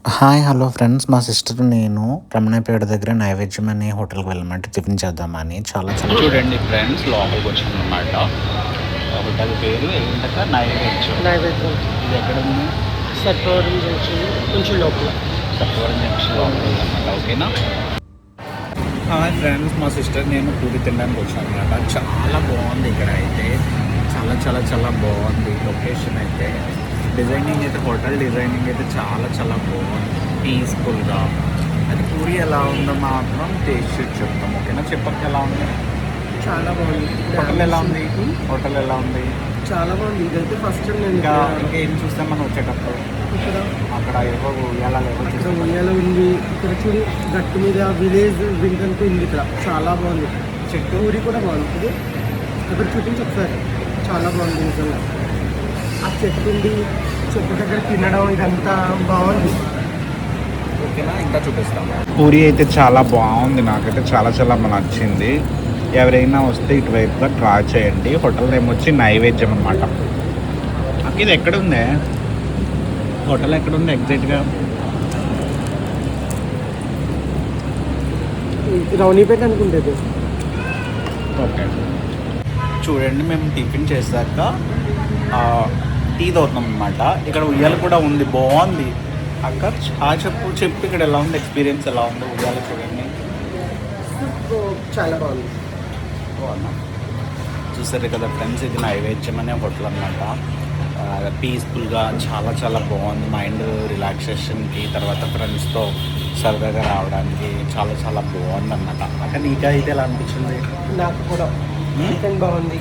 Hi! Hello friends. మా sister నేను రమణాపేట దగ్గర నైవేద్యం అనే హోటల్‌కి వెళ్ళమంటే టిఫిన్ చేద్దామని చూడండి ఫ్రెండ్స్ లోపలికొచ్చామనమాట. హోటల్ పేరు ఏంటక్క నైవేద్యం. నైవేద్యం ఇది ఎక్కడుంది? సర్పవరం జంక్షన్ కొంచెం లోపల. సత్వరం జంక్షన్ లోపల ఉందన్నమాట. ఓకేనా? హాయ్ ఫ్రెండ్స్, మా సిస్టర్ నేను పూరి తినడానికి వచ్చామన్నమాట. చాలా బాగుంది ఇక్కడ అయితే. చాలా చాలా చాలా బాగుంది లొకేషన్ అయితే. డిజైనింగ్ అయితే హోటల్ డిజైనింగ్ అయితే చాలా చాలా బాగుంది. పీస్ఫుల్గా. అది పూరి ఎలా ఉందో మాత్రం టేస్ట్ చేసి చెప్తాం. ఓకేనా? చెప్పక ఎలా ఉంది? చాలా బాగుంది. హోటల్ ఎలా ఉంది? హోటల్ ఎలా ఉంది? చాలా బాగుంది. ఇదైతే ఫస్ట్ టైం నేను ఇంకా ఏం చూస్తాం మనం వచ్చేటప్పుడు? ఇక్కడ అక్కడ ఏవో ఉయ్యాల ఇక్కడ ఉయ్యాల ఉంది. ఇక్కడ చూడు గట్టు మీద విలేజ్ వింటంటూ ఉంది. ఇక్కడ చాలా బాగుంది. చెట్టు ఊరి కూడా బాగుంటుంది. ఇక్కడ చూపించి ఒకసారి చాలా బాగుంది నిజంగా. ఆ చెట్టు ఉంది, చెట్టు దగ్గర తినడం ఇదంతా బాగుంది. ఓకేనా? ఇంకా చూపిస్తాం. పూరి అయితే చాలా బాగుంది. నాకైతే చాలా చాలా నచ్చింది. ఎవరైనా వస్తే ఇటువైపుగా ట్రై చేయండి. హోటల్ నేమ్ వచ్చి నైవేద్యం అనమాట. ఇది ఎక్కడుంది? హోటల్ ఎక్కడుంది ఎగ్జాక్ట్గా? రౌనీపేట అనుకుంటుంది. ఓకే, చూడండి మేము టిఫిన్ చేశాక టీ తాగుతాం అనమాట. ఇక్కడ ఉయ్యాల కూడా ఉంది, బాగుంది. అక్క చెప్పు ఇక్కడ ఎలా ఉంది, ఎక్స్పీరియన్స్ ఎలా ఉంది ఉయ్యాల? చూడండి, చాలా బాగుంది. బాగున్నా. చూసారు కదా ఫ్రెండ్స్, ఇది నైవేద్యం అనే హోటల్ అనమాట. పీస్ఫుల్గా చాలా చాలా బాగుంది. మైండ్ రిలాక్సేషన్కి, తర్వాత ఫ్రెండ్స్తో సరదాగా రావడానికి చాలా చాలా బాగుంది అన్నమాట. అక్కడ నీకు అయితే ఎలా అనిపించింది? నాకు కూడా చికెన్ బాగుంది.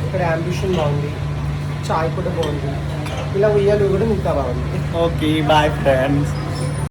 ఇక్కడ అంబిషన్ బాగుంది. చాయ్ కూడా బాగుంది. ఇలా ఉయ్యాలు కూడా మిగతా బాగుంది. Okay, bye friends.